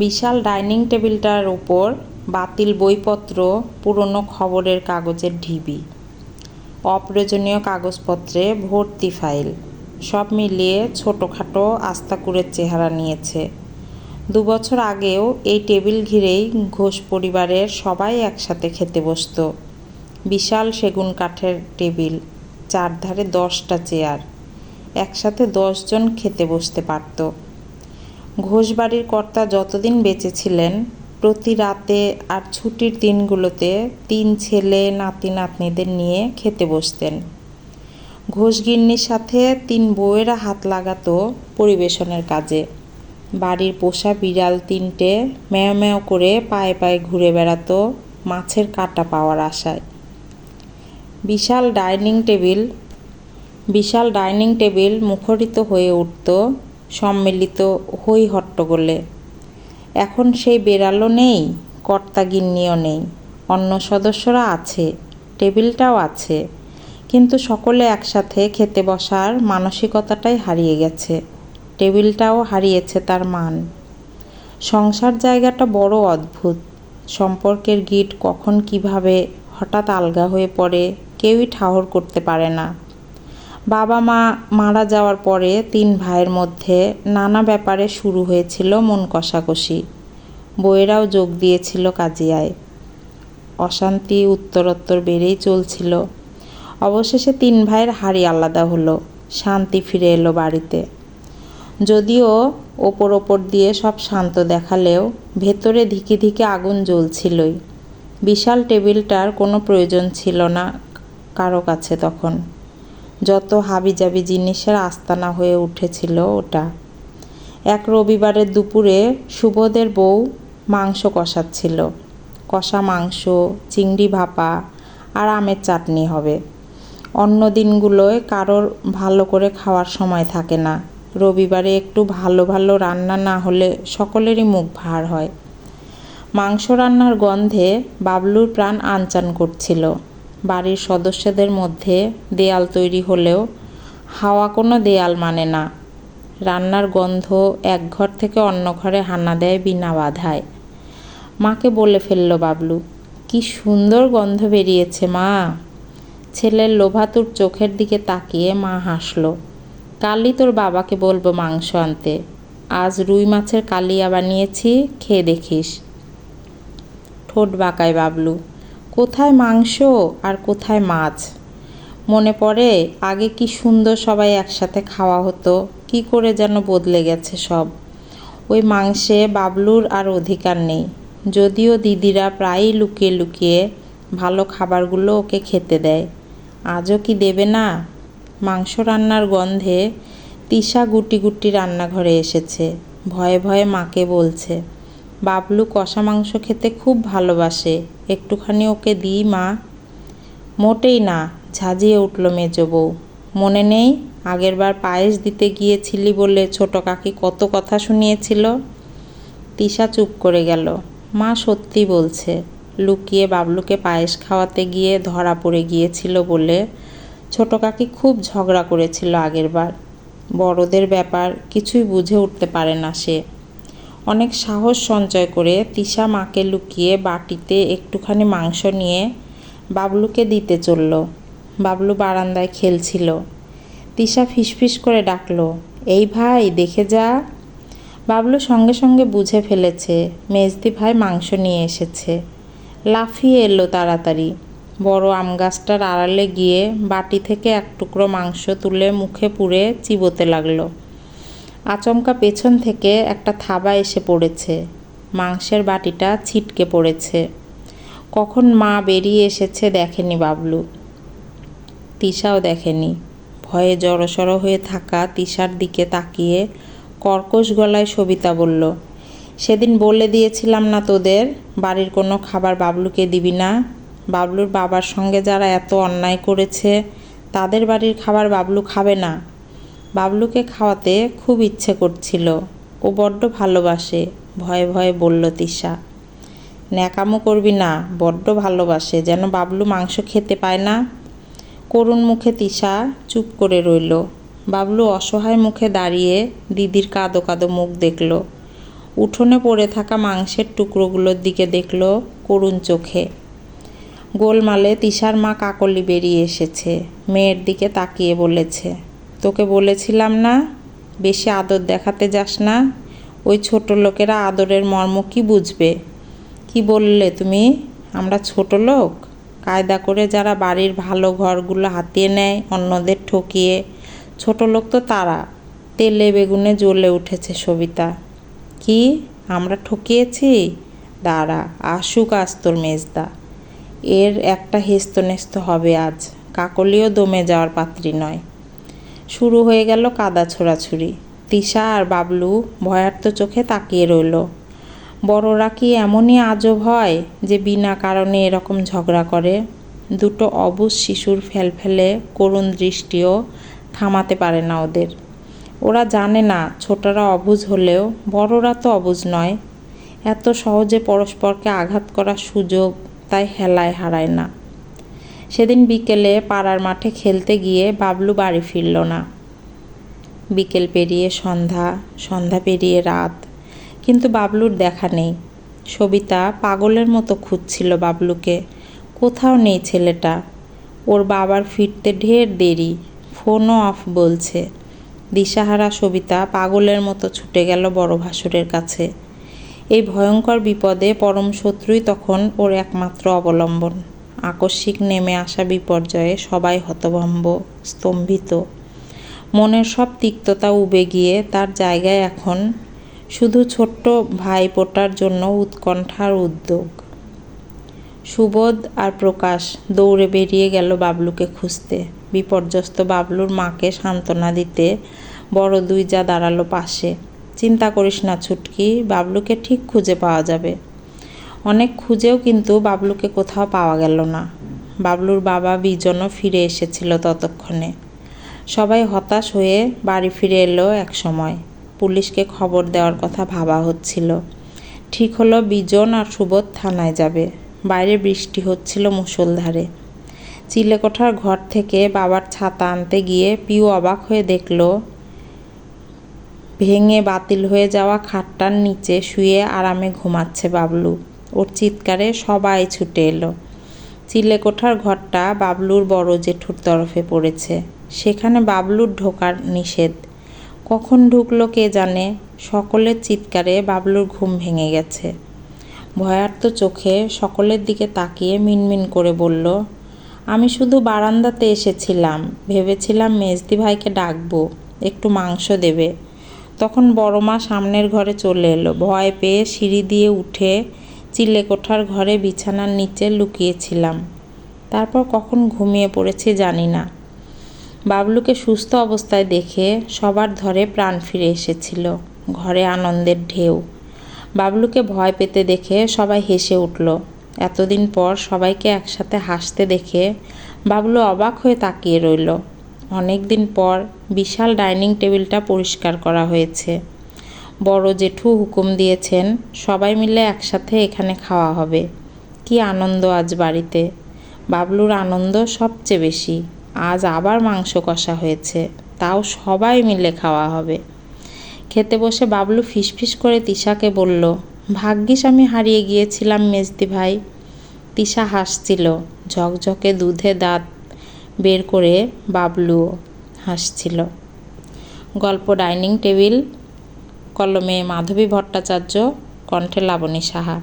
বিশাল dining টেবিলটার উপর বাতিল বইপত্র, পুরনো খবরের কাগজের ঢিবি, অপ্রয়োজনীয় কাগজপত্রে ভর্তি ফাইল, সব মিলিয়ে ছোটোখাটো আস্তাকুঁড়ের চেহারা নিয়েছে। 2 বছর আগেও এই টেবিল ঘিরেই ঘোষ পরিবারের সবাই একসাথে খেতে বসত। বিশাল সেগুন কাঠের টেবিল, চারধারে 10টা চেয়ার, একসাথে 10 জন খেতে বসতে পারত। ঘোষবাড়ির কর্তা যতদিন বেঁচে ছিলেন, প্রতি রাতে আর ছুটির দিনগুলোতে 3 ছেলে নাতি নাতনিদের নিয়ে খেতে বসতেন। ঘোষগিন্নির সাথে 3 বউয়েরা হাত লাগাতো পরিবেশনের কাজে। বাড়ির পোষা বিড়াল 3টে ম্যাও ম্যাও করে পায়ে পায়ে ঘুরে বেড়াতো মাছের কাঁটা পাওয়ার আশায়। বিশাল ডাইনিং টেবিল মুখরিত হয়ে উঠত সম্মিলিত হই হট্টগোলে। এখন সেই বেড়ালও নেই, কর্তাগিন্নিও নেই, অন্য সদস্যরা আছে, টেবিলটাও আছে, কিন্তু সকলে একসাথে খেতে বসার মানসিকতাটাই হারিয়ে গেছে। টেবিলটাও হারিয়েছে তার মান। সংসার জায়গাটা বড় অদ্ভুত। সম্পর্কের গিঁট কখন কিভাবে হঠাৎ আলগা হয়ে পড়ে কেউই ঠাহর করতে পারে না। বাবা মা মারা যাওয়ার পরে 3 ভাইয়ের মধ্যে নানা ব্যাপারে শুরু হয়েছিল মন কষাকষি। বউয়েরাও যোগ দিয়েছিল কাজিয়ায়। অশান্তি উত্তরোত্তর বেড়েই চলছিল। অবশেষে 3 ভাইয়ের হাড়ি আলাদা হলো, শান্তি ফিরে এলো বাড়িতে। যদিও ওপর দিয়ে সব শান্ত দেখালেও ভেতরে ধিকে ধিকে আগুন জ্বলছিলই। বিশাল টেবিলটার কোনো প্রয়োজন ছিল না কারো কাছে তখন। যত হাবিজাবি জিনিসের আস্তানা হয়ে উঠেছিল ওটা। এক রবিবারের দুপুরে সুবোধের বউ মাংস কষাচ্ছিল। কষা মাংস, চিংড়ি ভাপা আর আমের চাটনি হবে। অন্য দিনগুলোয় কারোর ভালো করে খাওয়ার সময় থাকে না। রবিবারে একটু ভালো ভালো রান্না না হলে সকলেরই মুখ ভার হয়। মাংস রান্নার গন্ধে বাবলুর প্রাণ আনচান করছিল। বাড়ির সদস্যদের মধ্যে দেয়াল তৈরি হলেও হাওয়া কোনো দেয়াল মানে না। রান্নার গন্ধ এক ঘর থেকে অন্য ঘরে হানা দেয় বিনা বাধায়। মাকে বলে ফেলল বাবলু, কি সুন্দর গন্ধ বেরিয়েছে মা। ছেলের লোভাতুর চোখের দিকে তাকিয়ে মা হাসল। কালই তোর বাবাকে বলবো মাংস আনতে। আজ রুই মাছের কালিয়া বানিয়েছি, খেয়ে দেখিস। ঠোঁট বাঁকায় বাবলু। কোথায় মাংস আর কোথায় মাছ? মনে পড়ে আগে কি সুন্দর সবাই একসাথে খাওয়া হতো, কি করে যেন বদলে গেছে সব। ওই মাংসে বাবলুর আর অধিকার নেই, যদিও দিদিরা প্রায়ই লুকিয়ে লুকিয়ে ভালো খাবারগুলো ওকে খেতে দেয়। আজও কি দেবে না? মাংস রান্নার গন্ধে তিশা গুটি গুটি রান্নাঘরে এসেছে। ভয়ে ভয়ে মাকে বলছে, বাবলু কষা মাংস খেতে খুব ভালোবাসে, একটুখানি ওকে দিই মা। মোটেই না, ঝাঁঝিয়ে উঠল মেজ বউ। মনে নেই আগেরবার পায়েস দিতে গিয়েছিলি বলে ছোট কাকি কত কথা শুনিয়েছিল? তিশা চুপ করে গেল। মা সত্যি বলছে, লুকিয়ে বাবলুকে পায়েস খাওয়াতে গিয়ে ধরা পড়ে গিয়েছিল বলে ছোট কাকি খুব ঝগড়া করেছিল আগেরবার। বড়দের ব্যাপার কিছুই বুঝে উঠতে পারে না সে। অনেক সাহস সঞ্চয় করে তিশা মাকে লুকিয়ে বাটিতে একটুখানি মাংস নিয়ে বাবলুকে দিতে চলল। বাবলু বারান্দায় খেলছিল। তিশা ফিসফিস করে ডাকলো, এই ভাই দেখে যা। বাবলু সঙ্গে সঙ্গে বুঝে ফেলেছে মেজদি ভাই মাংস নিয়ে এসেছে। লাফিয়ে এলো তাড়াতাড়ি। বড় আম গাছটার আড়ালে গিয়ে বাটি থেকে এক টুকরো মাংস তুলে মুখে পুরে চিবোতে লাগলো। আচমকা পেছন থেকে একটা থাবা এসে পড়েছে। মাংসের বাটিটা ছিটকে পড়েছে। কখন মা বেরিয়ে এসেছে দেখেনি বাবলু। তিশাও দেখেনি। ভয়ে জড়সড় হয়ে থাকা তিশার দিকে তাকিয়ে কর্কশ গলায় সবিতা বলল, সেদিন বলে দিয়েছিলাম না তোদের, বাড়ির কোনো খাবার বাবলুকে দিবি না। বাবলুর বাবার সঙ্গে যারা এত অন্যায় করেছে তাদের বাড়ির খাবার বাবলু খাবে না। বাবলুকে খাওয়াতে খুব ইচ্ছে করছিল, ও বড্ড ভালোবাসে, ভয়ে ভয়ে বলল তিশা। ন্যাকামো করবি না, বড্ড ভালোবাসে, যেন বাবলু মাংস খেতে পায় না। করুণ মুখে তিশা চুপ করে রইল। বাবলু অসহায় মুখে দাঁড়িয়ে দিদির কাঁদো কাঁদো মুখ দেখল। উঠোনে পড়ে থাকা মাংসের টুকরোগুলোর দিকে দেখল করুণ চোখে। গোলমালে তিশার মা কাকলি বেরিয়ে এসেছে। মেয়ের দিকে তাকিয়ে বলেছে, তোকে বলেছিলাম না বেশি আদর দেখাতে যাস না, ওই ছোট লোকেরা আদরের মর্ম কি বুঝবে। কি বললে তুমি? আমরা ছোট লোক? কায়দা করে যারা বাড়ির ভালো ঘরগুলো হাতিয়ে নেয় অন্যদের ঠকিয়ে, ছোট লোক তো তারা। তেলে বেগুনে জ্বলে উঠেছে সবিতা। কি আমরা ঠকিয়েছি? দাঁড়া, আসুক আজ তোর মেজদা। এর একটা হেস্তনেস্ত হবে আজ। কাকলিও দমে যাওয়ার পাত্রী নয়। শুরু হয়ে গেল কাদা ছোড়াছুড়ি। তিশা আর বাবলু ভয়ার্ত চোখে তাকিয়ে রইল। বড়রা কি এমনই আজব হয় যে বিনা কারণে এরকম ঝগড়া করে? দুটো অবুঝ শিশুর ফেলফেলে করুণ দৃষ্টিও থামাতে পারে না ওদের। ওরা জানে না ছোটরা অবুঝ হলেও বড়রা তো অবুঝ নয়। এত সহজে পরস্পরকে আঘাত করার সুযোগ তাই হেলায় হারায় না। সেদিন বিকেলে পাড়ার মাঠে খেলতে গিয়ে বাবলু বাড়ি ফিরল না। বিকেল পেরিয়ে সন্ধ্যা, সন্ধ্যা পেরিয়ে রাত, কিন্তু বাবলুর দেখা নেই। সবিতা পাগলের মতো খুঁজছিল বাবলুকে। কোথাও নেই ছেলেটা। ওর বাবার ফিরতে ঢের দেরি, ফোনও অফ বলছে। দিশাহারা সবিতা পাগলের মতো ছুটে গেল বড় ভাসুরের কাছে। এই ভয়ঙ্কর বিপদে পরম শত্রুই তখন ওর একমাত্র অবলম্বন। আকস্মিক নেমে আসা বিপর্যয়ে সবাই হতভম্ব, স্তম্ভিত। মনের সব তিক্ততা উবে গিয়ে তার জায়গায় এখন শুধু ছোট্ট ভাইপোটার জন্য উৎকণ্ঠার উদ্যোগ। সুবোধ আর প্রকাশ দৌড়ে বেরিয়ে গেল বাবলুকে খুঁজতে। বিপর্যস্ত বাবলুর মাকে সান্ত্বনা দিতে বড় দুই যা দাঁড়ালো পাশে। চিন্তা করিস না ছুটকি, বাবলুকে ঠিক খুঁজে পাওয়া যাবে। অনেক খুঁজেও কিন্তু বাবলুকে কোথাও পাওয়া গেল না। বাবলুর বাবা বিজনও ফিরে এসেছিল ততক্ষণে। সবাই হতাশ হয়ে বাড়ি ফিরে এলো এক সময়। পুলিশকে খবর দেওয়ার কথা ভাবা হচ্ছিল। ঠিক হলো বিজন আর সুবোধ থানায় যাবে। বাইরে বৃষ্টি হচ্ছিল মুষলধারে। চিলেকোঠার ঘর থেকে বাবার ছাতা আনতে গিয়ে পিউ অবাক হয়ে দেখল ভেঙে বাতিল হয়ে যাওয়া খাটটার নিচে শুয়ে আরামে ঘুমাচ্ছে বাবলু। ওর চিৎকারে সবাই ছুটে এলো। চিলেকোঠার ঘরটা বাবলুর বড় জেঠুর তরফে পড়েছে। সেখানে বাবলুর ঢোকার নিষেধ। কখন ঢুকলো কে জানে। সকলের চিৎকারে বাবলুর ঘুম ভেঙে গেছে। ভয়ার্ত চোখে সকলের দিকে তাকিয়ে মিনমিন করে বলল, আমি শুধু বারান্দাতে এসেছিলাম, ভেবেছিলাম মেজদি ভাইকে ডাকবো, একটু মাংস দেবে। তখন বড় মা সামনের ঘরে চলে এলো। ভয় পেয়ে সিঁড়ি দিয়ে উঠে চিলেকোঠার ঘরে বিছানার নিচে লুকিয়েছিলাম। তারপর কখন ঘুমিয়ে পড়েছি জানি না। বাবলুকে সুস্থ অবস্থায় দেখে সবার ধরে প্রাণ ফিরে এসেছিল। ঘরে আনন্দের ঢেউ। বাবলুকে ভয় পেতে দেখে সবাই হেসে উঠল। এতদিন পর সবাইকে একসাথে হাসতে দেখে বাবলু অবাক হয়ে তাকিয়ে রইল। অনেক দিন পর বিশাল ডাইনিং টেবিলটা পরিষ্কার করা হয়েছে। বড় জেঠু হুকুম দিয়েছেন সবাই মিলে একসাথে এখানে খাওয়া হবে। কি আনন্দ আজ বাড়িতে। বাবলুর আনন্দ সবচেয়ে বেশি। আজ আবার মাংস কষা হয়েছে, তাও সবাই মিলে খাওয়া হবে। খেতে বসে বাবলু ফিসফিস করে তিশাকে বলল, ভাগ্যিস আমি হারিয়ে গিয়েছিলাম মেজদি ভাই। তিশা হাসছিল। ঝকঝকে দুধে দাঁত বের করে বাবলুও হাসছিল। গল্প ডাইনিং টেবিল, কলমে মাধবী ভট্টাচার্য, কণ্ঠে লাবণী সাহা।